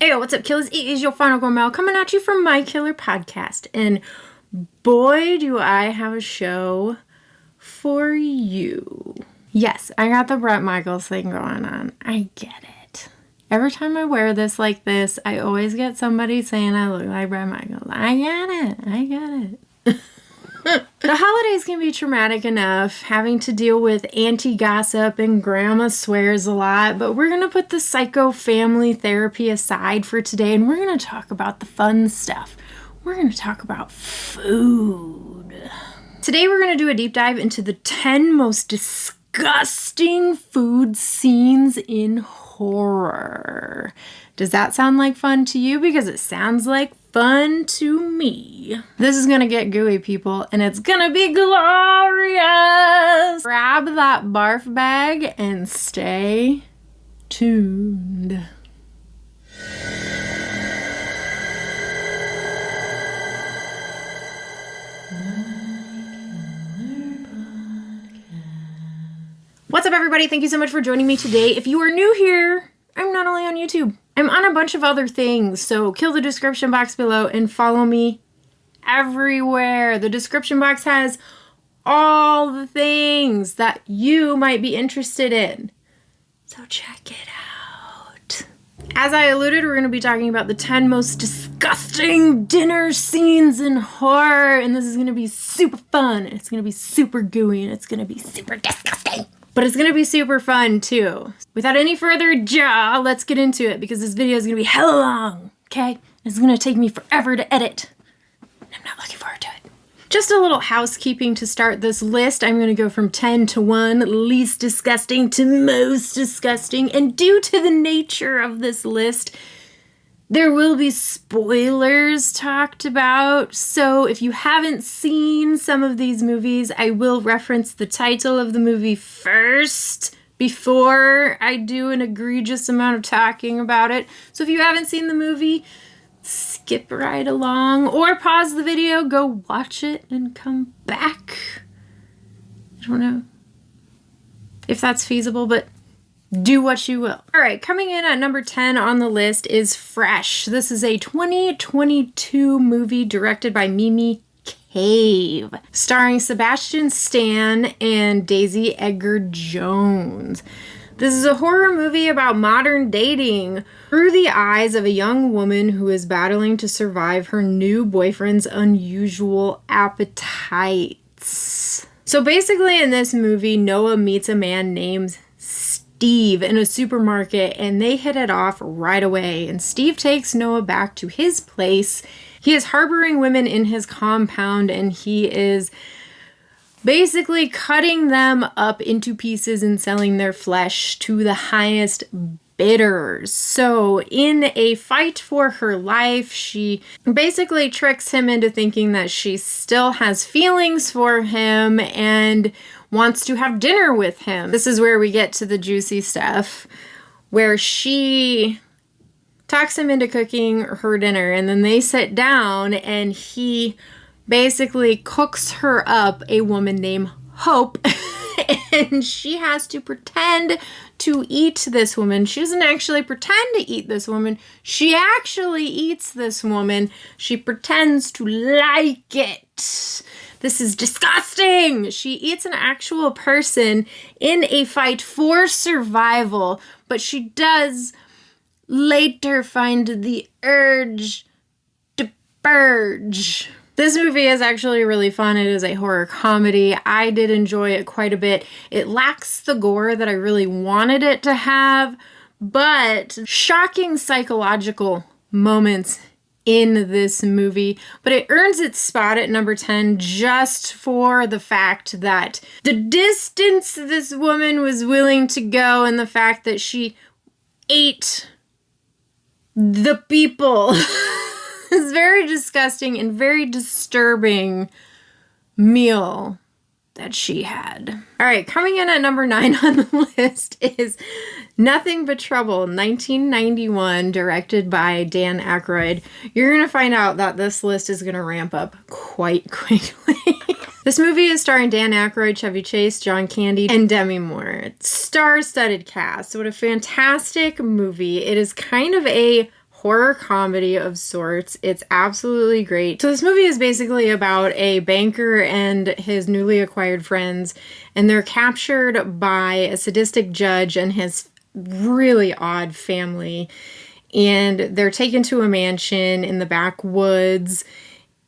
Hey, what's up, killers? It is your final girl Mel coming at you from My Killer Podcast. And boy, do I have a show for you. Yes, I got the Bret Michaels thing going on. I get it. Every time I wear this like this, I always get somebody saying I look like Bret Michaels. I get it. The holidays can be traumatic enough, having to deal with auntie gossip and grandma swears a lot, but we're going to put the psycho family therapy aside for today, and we're going to talk about the fun stuff. We're going to talk about food. Today we're going to do a deep dive into the 10 most disgusting food scenes in horror. Does that sound like fun to you? Because it sounds like fun to me. This is gonna get gooey, people, and it's gonna be glorious. Grab that barf bag and stay tuned. What's up, everybody? Thank you so much for joining me today. If you are new here, I'm not only on YouTube, I'm on a bunch of other things, so kill the description box below and follow me everywhere. The description box has all the things that you might be interested in, so check it out. As I alluded, we're going to be talking about the 10 most disgusting dinner scenes in horror, and this is going to be super fun, and it's going to be super gooey, and it's going to be super disgusting. But it's going to be super fun, too. Without any further ado, let's get into it, because this video is going to be hella long, okay? It's going to take me forever to edit. I'm not looking forward to it. Just a little housekeeping to start this list. I'm going to go from 10 to 1, least disgusting to most disgusting. And due to the nature of this list, there will be spoilers talked about, so if you haven't seen some of these movies, I will reference the title of the movie first before I do an egregious amount of talking about it. So if you haven't seen the movie, skip right along or pause the video, go watch it and come back. I don't know if that's feasible, but do what you will. All right, coming in at number 10 on the list is Fresh. This is a 2022 movie directed by Mimi Cave, starring Sebastian Stan and Daisy Edgar Jones. This is a horror movie about modern dating through the eyes of a young woman who is battling to survive her new boyfriend's unusual appetites. So basically in this movie, Noah meets a man named Steve in a supermarket, and they hit it off right away, and Steve takes Noah back to his place. He is harboring women in his compound, and he is basically cutting them up into pieces and selling their flesh to the highest bidders. So in a fight for her life, she basically tricks him into thinking that she still has feelings for him and wants to have dinner with him. This is where we get to the juicy stuff, where she talks him into cooking her dinner, and then they sit down and he basically cooks her up a woman named Hope and she has to pretend to eat this woman. She doesn't actually pretend to eat this woman. She actually eats this woman. She pretends to like it. This is disgusting. She eats an actual person in a fight for survival, but she does later find the urge to purge. This movie is actually really fun. It is a horror comedy. I did enjoy it quite a bit. It lacks the gore that I really wanted it to have, but shocking psychological moments in this movie. But it earns its spot at number 10 just for the fact that the distance this woman was willing to go and the fact that she ate the people. It's very disgusting and very disturbing meal that she had. All right, coming in at number 9 on the list is Nothing But Trouble, 1991, directed by Dan Aykroyd. You're going to find out that this list is going to ramp up quite quickly. This movie is starring Dan Aykroyd, Chevy Chase, John Candy, and Demi Moore. It's star-studded cast. What a fantastic movie. It is kind of a horror comedy of sorts. It's absolutely great. So this movie is basically about a banker and his newly acquired friends, and they're captured by a sadistic judge and his really odd family. And they're taken to a mansion in the backwoods,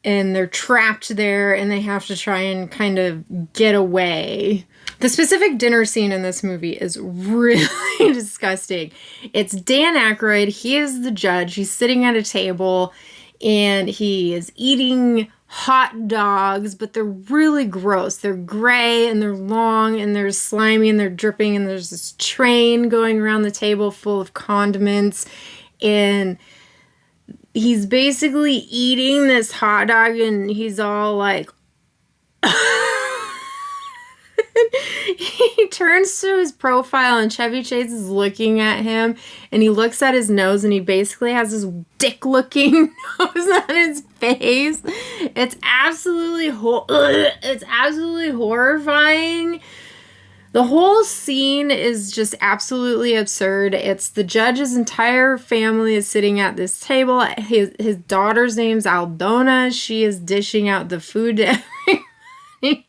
and they're trapped there, and they have to try and kind of get away. The specific dinner scene in this movie is really disgusting. It's Dan Aykroyd. He is the judge. He's sitting at a table, and he is eating hot dogs, but they're really gross. They're gray, and they're long, and they're slimy, and they're dripping, and there's this train going around the table full of condiments, and he's basically eating this hot dog, and he's all like... He turns to his profile, and Chevy Chase is looking at him, and he looks at his nose, and he basically has this dick-looking nose on his face. It's absolutely horrifying. The whole scene is just absolutely absurd. It's the judge's entire family is sitting at this table. His daughter's name's Aldona. She is dishing out the food to everybody.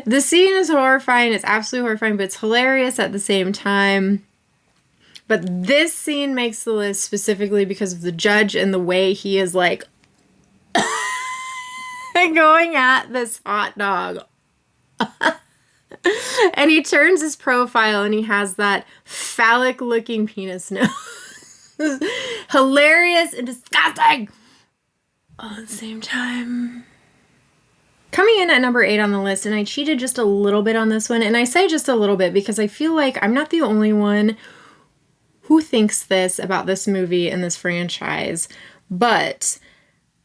The scene is horrifying. It's absolutely horrifying, but it's hilarious at the same time. But this scene makes the list specifically because of the judge and the way he is like going at this hot dog. And he turns his profile and he has that phallic looking penis nose. Hilarious and disgusting all at the same time. Coming in at number 8 on the list, and I cheated just a little bit on this one, and I say just a little bit because I feel like I'm not the only one who thinks this about this movie and this franchise, but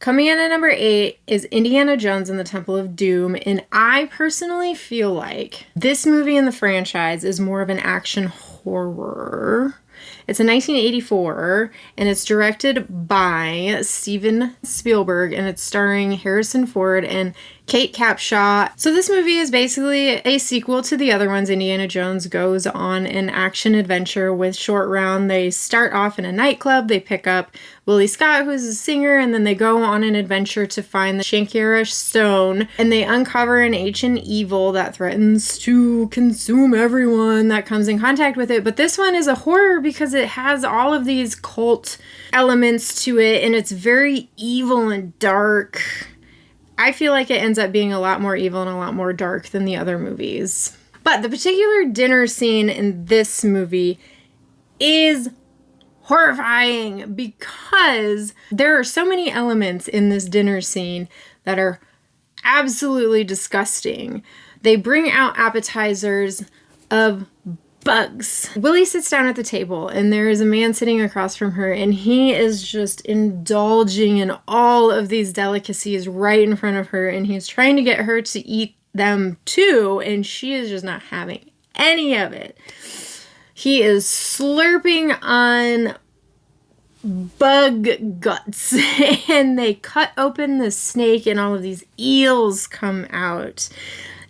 coming in at number 8 is Indiana Jones and the Temple of Doom, and I personally feel like this movie in the franchise is more of an action horror. It's a 1984, and it's directed by Steven Spielberg, and it's starring Harrison Ford and Kate Capshaw. So this movie is basically a sequel to the other ones. Indiana Jones goes on an action adventure with Short Round. They start off in a nightclub. They pick up Willie Scott, who's a singer, and then they go on an adventure to find the Shankara Stone, and they uncover an ancient evil that threatens to consume everyone that comes in contact with it. But this one is a horror because it has all of these cult elements to it, and it's very evil and dark. I feel like it ends up being a lot more evil and a lot more dark than the other movies. But the particular dinner scene in this movie is horrifying because there are so many elements in this dinner scene that are absolutely disgusting. They bring out appetizers of bugs. Willie sits down at the table, and there is a man sitting across from her, and he is just indulging in all of these delicacies right in front of her, and he's trying to get her to eat them too, and she is just not having any of it. He is slurping on bug guts, and they cut open the snake, and all of these eels come out.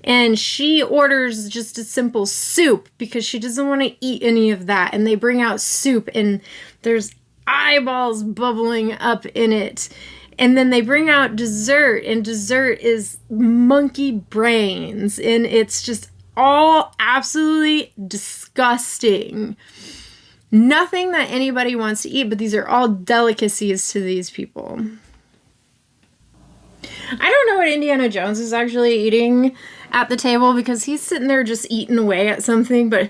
And she orders just a simple soup because she doesn't want to eat any of that. And they bring out soup, and there's eyeballs bubbling up in it. And then they bring out dessert, and dessert is monkey brains. And it's just all absolutely disgusting. Nothing that anybody wants to eat, but these are all delicacies to these people. I don't know what Indiana Jones is actually eating at the table because he's sitting there just eating away at something, but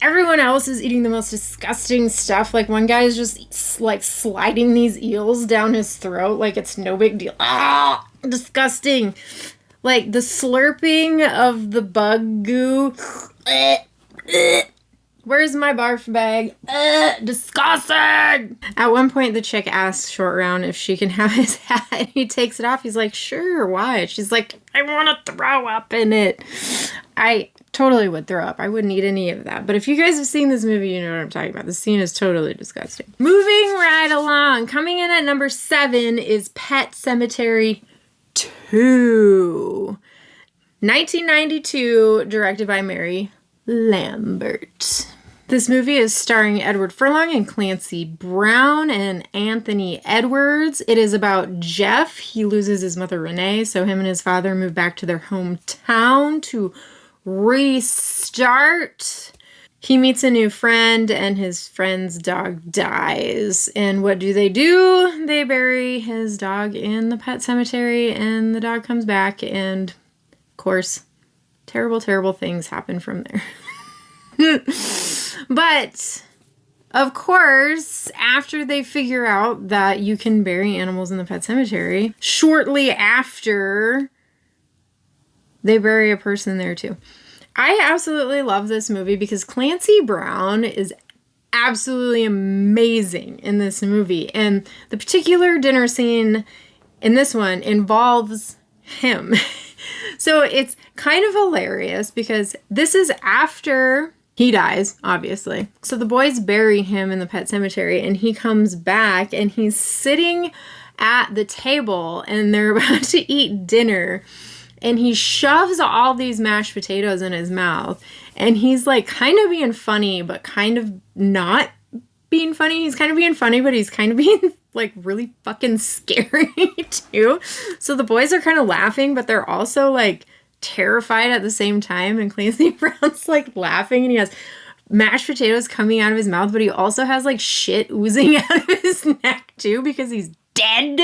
everyone else is eating the most disgusting stuff. Like one guy is just like sliding these eels down his throat like it's no big deal. Ah, disgusting. Like the slurping of the bug goo. Where's my barf bag? Disgusting! At one point, the chick asks Short Round if she can have his hat, and he takes it off. He's like, sure, why? She's like, I want to throw up in it. I totally would throw up. I wouldn't eat any of that. But if you guys have seen this movie, you know what I'm talking about. The scene is totally disgusting. Moving right along. Coming in at number 7 is Pet Sematary 2. 1992, directed by Mary Lambert. This movie is starring Edward Furlong and Clancy Brown and Anthony Edwards. It is about Jeff. He loses his mother, Renee, so him and his father move back to their hometown to restart. He meets a new friend, and his friend's dog dies. And what do? They bury his dog in the pet cemetery, and the dog comes back, and, of course, terrible, terrible things happen from there. But, of course, after they figure out that you can bury animals in the pet cemetery, shortly after, they bury a person there too. I absolutely love this movie because Clancy Brown is absolutely amazing in this movie. And the particular dinner scene in this one involves him. So it's kind of hilarious because this is after he dies, obviously. So the boys bury him in the pet cemetery, and he comes back, and he's sitting at the table, and they're about to eat dinner, and he shoves all these mashed potatoes in his mouth, and he's like kind of being funny, but kind of not being funny. He's kind of being funny, but he's kind of being like really fucking scary too. So the boys are kind of laughing, but they're also like terrified at the same time, and Clancy Brown's like laughing, and he has mashed potatoes coming out of his mouth, but he also has like shit oozing out of his neck too because he's dead.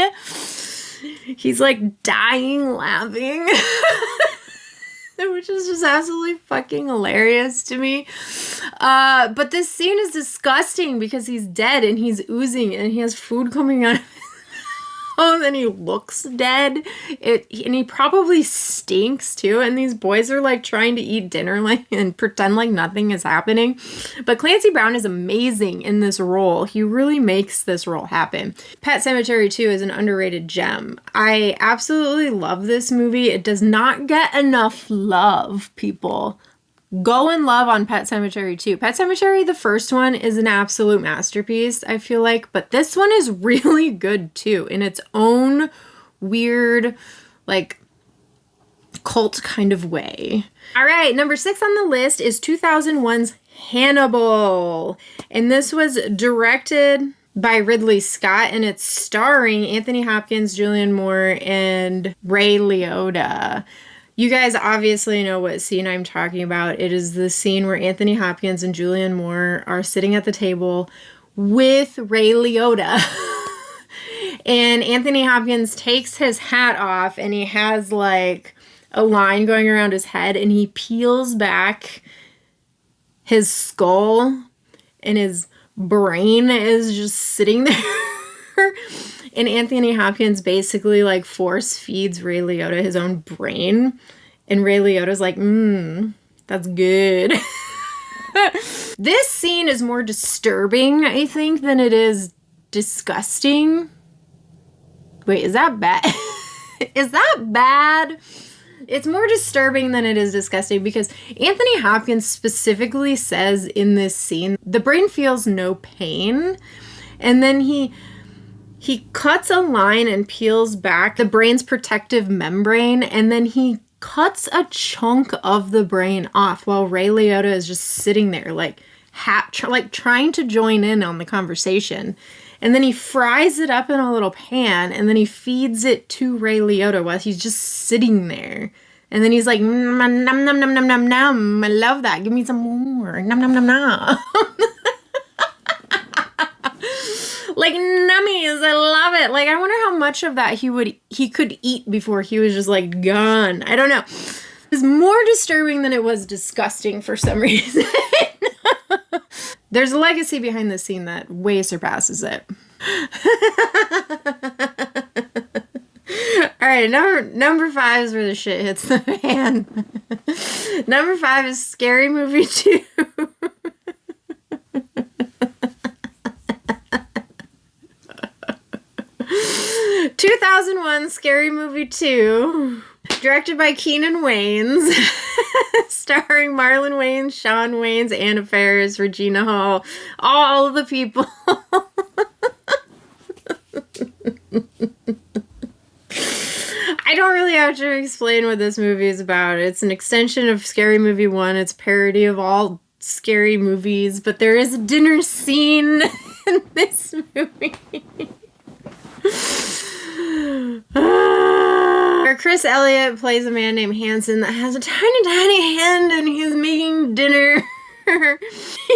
He's like dying laughing. Which is just absolutely fucking hilarious to me. But this scene is disgusting because he's dead and he's oozing and he has food coming out of his mouth and he looks dead. And he probably stinks too. And these boys are like trying to eat dinner and pretend like nothing is happening. But Clancy Brown is amazing in this role. He really makes this role happen. Pet Sematary 2 is an underrated gem. I absolutely love this movie. It does not get enough love, people. Go and love on Pet Sematary 2. Pet Sematary, the first one, is an absolute masterpiece, I feel like. But this one is really good, too, in its own weird, like, cult kind of way. All right, number 6 on the list is 2001's Hannibal. And this was directed by Ridley Scott, and it's starring Anthony Hopkins, Julianne Moore, and Ray Liotta. You guys obviously know what scene I'm talking about. It is the scene where Anthony Hopkins and Julianne Moore are sitting at the table with Ray Liotta. And Anthony Hopkins takes his hat off and he has like a line going around his head and he peels back his skull and his brain is just sitting there. And Anthony Hopkins basically like force feeds Ray Liotta his own brain. And Ray Liotta's like, that's good. This scene is more disturbing, I think, than it is disgusting. Wait, is that bad? Is that bad? It's more disturbing than it is disgusting because Anthony Hopkins specifically says in this scene, the brain feels no pain. And then he cuts a line and peels back the brain's protective membrane, and then he cuts a chunk of the brain off while Ray Liotta is just sitting there, like trying to join in on the conversation. And then he fries it up in a little pan, and then he feeds it to Ray Liotta while he's just sitting there. And then he's like, nom, nom, nom, nom, nom, nom, nom. I love that. Give me some more. Nom, nom, nom, nom. Like, nummies, I love it. Like, I wonder how much of that he could eat before he was just, like, gone. I don't know. It was more disturbing than it was disgusting for some reason. There's a legacy behind this scene that way surpasses it. All right, number 5 is where the shit hits the fan. Number 5 is Scary Movie 2. 2001 Scary Movie 2, directed by Keenan Wayans, starring Marlon Wayans, Shawn Wayans, Anna Faris, Regina Hall, all of the people. I don't really have to explain what this movie is about. It's an extension of Scary Movie 1. It's a parody of all scary movies, but there is a dinner scene in this movie. Where Chris Elliott plays a man named Hanson that has a tiny, tiny hand and he's making dinner.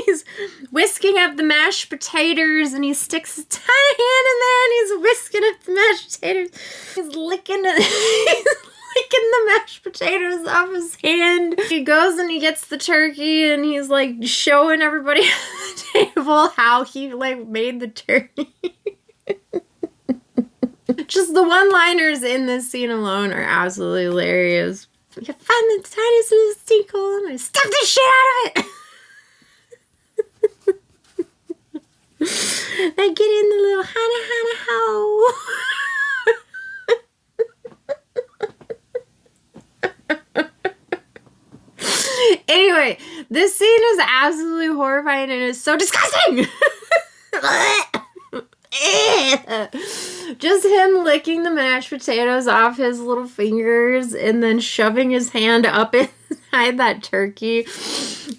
He's whisking up the mashed potatoes and he sticks his tiny hand in there and he's whisking up the mashed potatoes. He's licking the mashed potatoes off his hand. He goes and he gets the turkey and he's like showing everybody at the table how he like made the turkey. Just the one-liners in this scene alone are absolutely hilarious. You find the tiniest little sinkhole and I stuff the shit out of it. They get in the little hana hole. Anyway, this scene is absolutely horrifying and it's so disgusting. Just him licking the mashed potatoes off his little fingers and then shoving his hand up inside that turkey.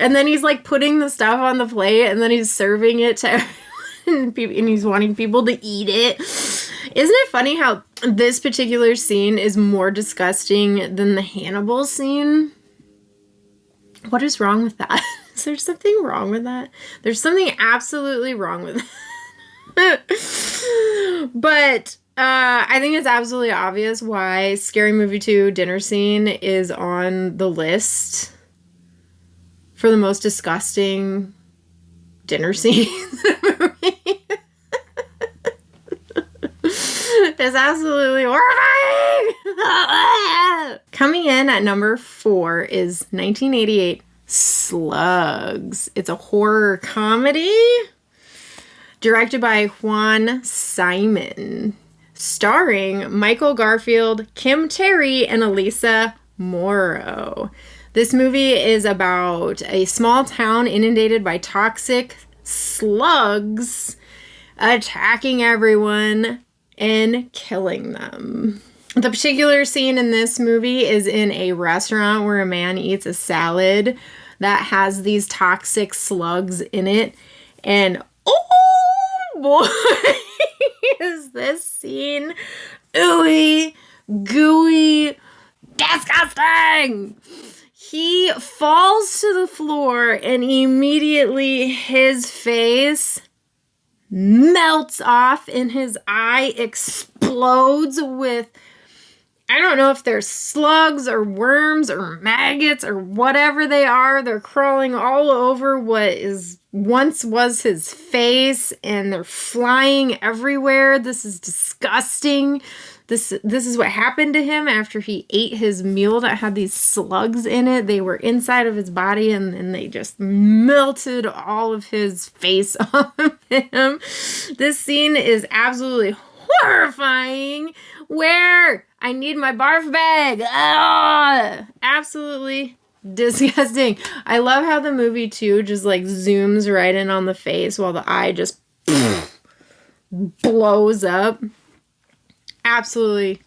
And then he's like putting the stuff on the plate and then he's serving it to everyone and he's wanting people to eat it. Isn't it funny how this particular scene is more disgusting than the Hannibal scene? What is wrong with that? Is there something wrong with that? There's something absolutely wrong with that. But I think it's absolutely obvious why Scary Movie 2 dinner scene is on the list for the most disgusting dinner scene in a movie. It's absolutely horrifying. Coming in at number 4 is 1988 Slugs. It's a horror comedy directed by Juan Simon, starring Michael Garfield, Kim Terry, and Elisa Morrow. This movie is about a small town inundated by toxic slugs attacking everyone and killing them. The particular scene in this movie is in a restaurant where a man eats a salad that has these toxic slugs in it. And oh boy, is this scene ooey, gooey, disgusting. He falls to the floor and immediately his face melts off and his eye explodes with, I don't know if they're slugs or worms or maggots or whatever they are. They're crawling all over what is once was his face and they're flying everywhere. This is disgusting. This is what happened to him after he ate his meal that had these slugs in it. They were inside of his body and they just melted all of his face off of him. This scene is absolutely horrifying. Where? I need my barf bag. Ah, absolutely disgusting. I love how the movie too just like zooms right in on the face while the eye just blows up. Absolutely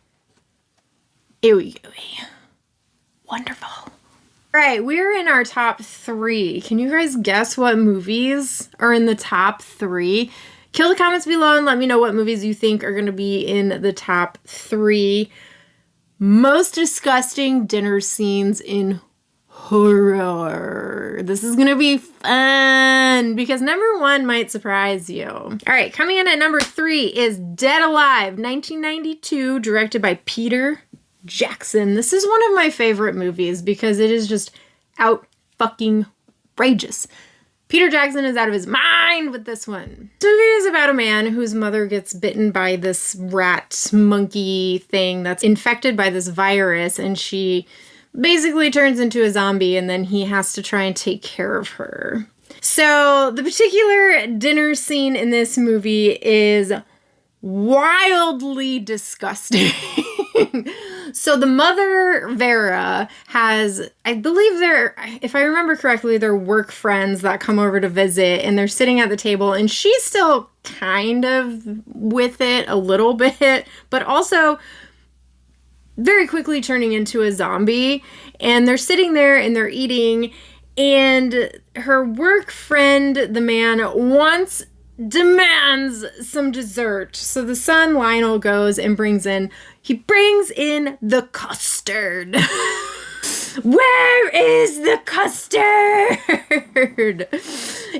ooey gooey. Wonderful. All right, we're in our top 3. Can you guys guess what movies are in the top 3? Kill the comments below and let me know what movies you think are going to be in the top 3 most disgusting dinner scenes in horror. This is going to be fun because number 1 might surprise you. All right, coming in at number 3 is Dead Alive, 1992, directed by Peter Jackson. This is one of my favorite movies because it is just out-fucking-rageous. Peter Jackson is out of his mind with this one. This movie is about a man whose mother gets bitten by this rat monkey thing that's infected by this virus, and she basically turns into a zombie, and then he has to try and take care of her. So the particular dinner scene in this movie is wildly disgusting. So the mother, Vera, has, I believe if I remember correctly, they're work friends that come over to visit, and they're sitting at the table, and she's still kind of with it a little bit, but also very quickly turning into a zombie. And they're sitting there and they're eating, And her work friend, the man, demands some dessert. So the son, Lionel, goes and brings in the custard. Where is the custard?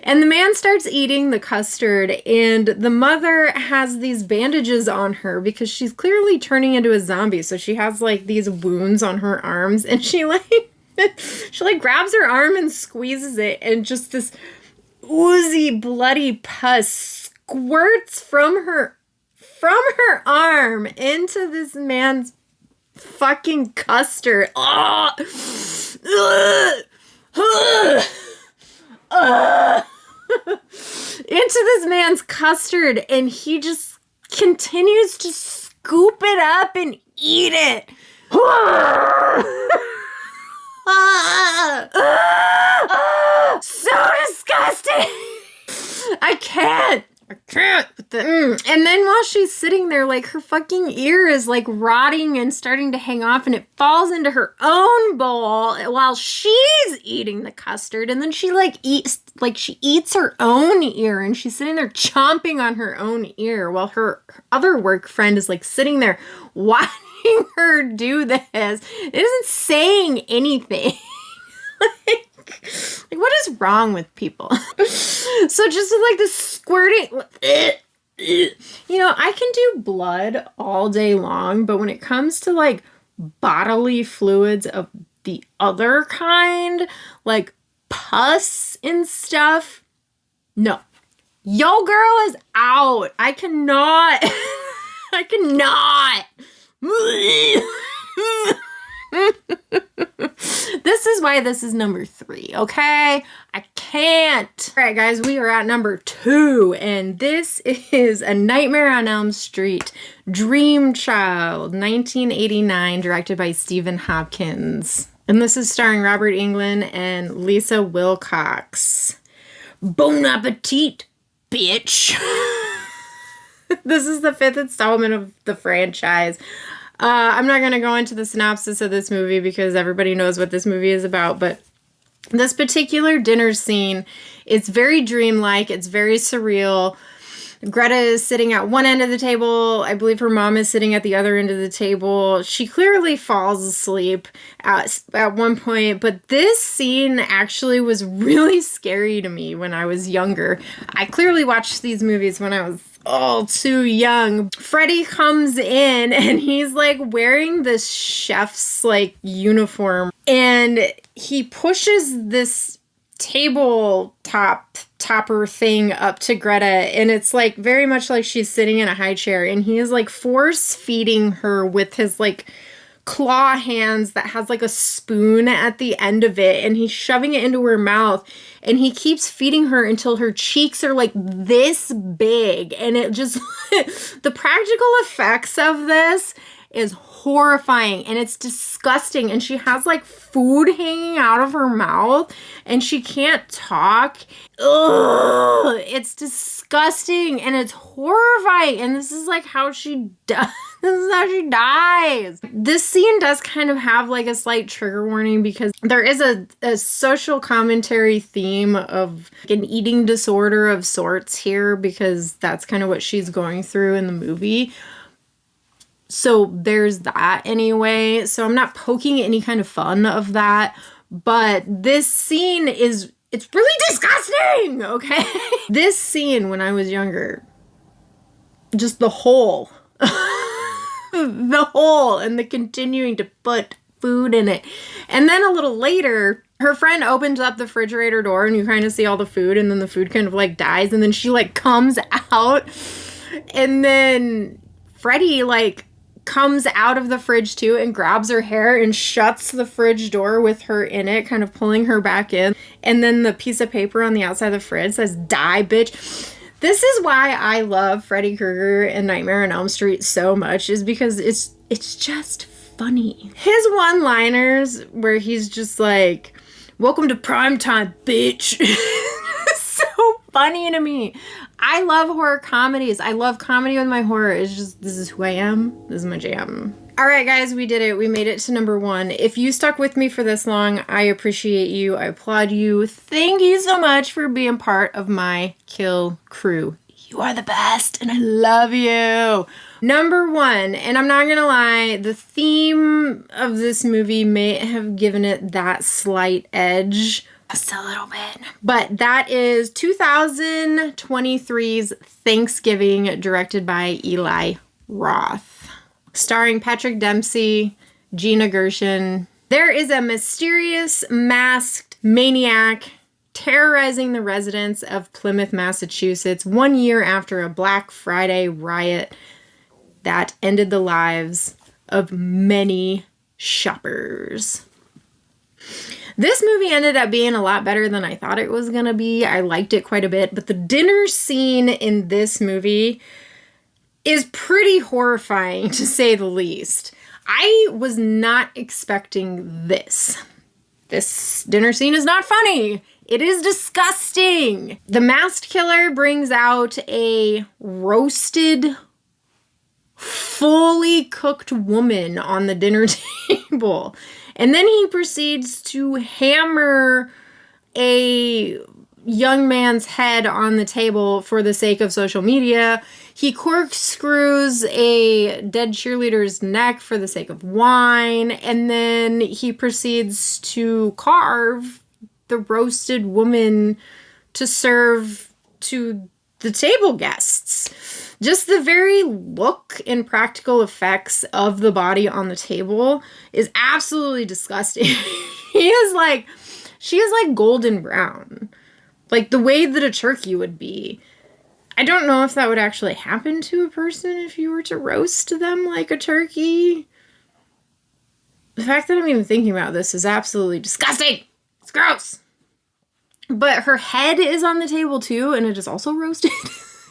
And the man starts eating the custard, and the mother has these bandages on her because she's clearly turning into a zombie. So she has like these wounds on her arms, and she grabs her arm and squeezes it, and just this oozy, bloody pus squirts from her arm into this man's fucking custard. Into this man's custard, and he just continues to scoop it up and eat it. So disgusting. I can't. And then while she's sitting there, like, her fucking ear is like rotting and starting to hang off, and it falls into her own bowl while she's eating the custard. And then she eats her own ear, and she's sitting there chomping on her own ear while her other work friend is like sitting there watching her do this. It isn't saying anything. Like, what is wrong with people? So just like the squirting, I can do blood all day long, but when it comes to like bodily fluids of the other kind, like pus and stuff, no. Yo girl is out. I cannot. This is why this is number 3, okay? I can't. All right, guys, we are at number 2, and this is A Nightmare on Elm Street, Dream Child, 1989, directed by Stephen Hopkins. And this is starring Robert Englund and Lisa Wilcox. Bon appetit, bitch. This is the 5th installment of the franchise. I'm not going to go into the synopsis of this movie because everybody knows what this movie is about, but this particular dinner scene, it's very dreamlike, it's very surreal. Greta is sitting at one end of the table. I believe her mom is sitting at the other end of the table. She clearly falls asleep at one point, but this scene actually was really scary to me when I was younger. I clearly watched these movies when I was too young. Freddy comes in and he's like wearing this chef's like uniform, and he pushes this topper thing up to Greta, and it's like very much like she's sitting in a high chair, and he is like force feeding her with his like claw hands that has like a spoon at the end of it, and he's shoving it into her mouth, and he keeps feeding her until her cheeks are like this big, and it just the practical effects of this is horrifying, and it's disgusting, and she has like food hanging out of her mouth, and she can't talk. Ugh, it's disgusting, and it's horrifying, and this is like how she does. This is how she dies. This scene does kind of have like a slight trigger warning because there is a social commentary theme of an eating disorder of sorts here, because that's kind of what she's going through in the movie. So there's that anyway. So I'm not poking any kind of fun of that, but this scene it's really disgusting, okay? This scene when I was younger, just the hole and the continuing to put food in it. And then a little later, her friend opens up the refrigerator door and you kind of see all the food, and then the food kind of like dies, and then she like comes out, and then Freddy like comes out of the fridge too and grabs her hair and shuts the fridge door with her in it, kind of pulling her back in. And then the piece of paper on the outside of the fridge says, "Die, bitch." This is why I love Freddy Krueger and Nightmare on Elm Street so much, is because it's just funny. His one-liners where he's just like, "Welcome to primetime, bitch." So funny to me. I love horror comedies. I love comedy with my horror. It's just, this is who I am. This is my jam. All right, guys, we did it. We made it to number 1. If you stuck with me for this long, I appreciate you. I applaud you. Thank you so much for being part of my kill crew. You are the best, and I love you. Number 1, and I'm not going to lie, the theme of this movie may have given it that slight edge. Just a little bit. But that is 2023's Thanksgiving, directed by Eli Roth. Starring Patrick Dempsey, Gina Gershon. There is a mysterious masked maniac terrorizing the residents of Plymouth, Massachusetts 1 year after a Black Friday riot that ended the lives of many shoppers. This movie ended up being a lot better than I thought it was going to be. I liked it quite a bit, but the dinner scene in this movie is pretty horrifying, to say the least. I was not expecting this. This dinner scene is not funny. It is disgusting. The masked killer brings out a roasted, fully cooked woman on the dinner table. And then he proceeds to hammer a young man's head on the table for the sake of social media. He corkscrews a dead cheerleader's neck for the sake of wine. And then he proceeds to carve the roasted woman to serve to the table guests. Just the very look and practical effects of the body on the table is absolutely disgusting. She is like golden brown. Like the way that a turkey would be. I don't know if that would actually happen to a person if you were to roast them like a turkey. The fact that I'm even thinking about this is absolutely disgusting. It's gross. But her head is on the table too, and it is also roasted.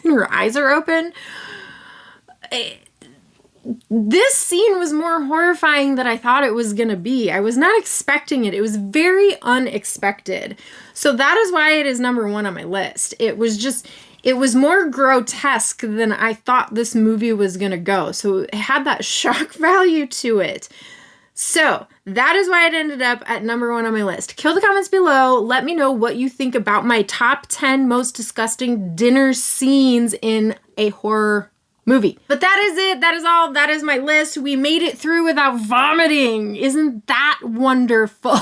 And her eyes are open. This scene was more horrifying than I thought it was going to be. I was not expecting it. It was very unexpected. So that is why it is number 1 on my list. It was more grotesque than I thought this movie was going to go. So it had that shock value to it. So that is why it ended up at number 1 on my list. Kill the comments below. Let me know what you think about my top 10 most disgusting dinner scenes in a horror movie. But that is it. That is all. That is my list. We made it through without vomiting. Isn't that wonderful?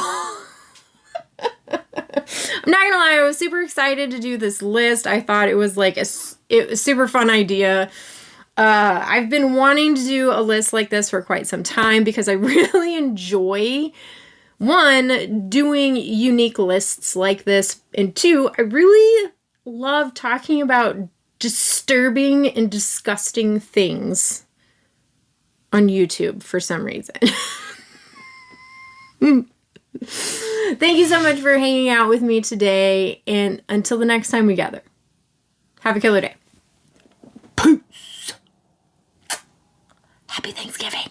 I'm not gonna lie, I was super excited to do this list. I thought it was like a super fun idea. I've been wanting to do a list like this for quite some time because I really enjoy, 1, doing unique lists like this, and 2, I really love talking about disturbing and disgusting things on YouTube for some reason. Thank you so much for hanging out with me today, and until the next time we gather, have a killer day. Peace. Happy Thanksgiving.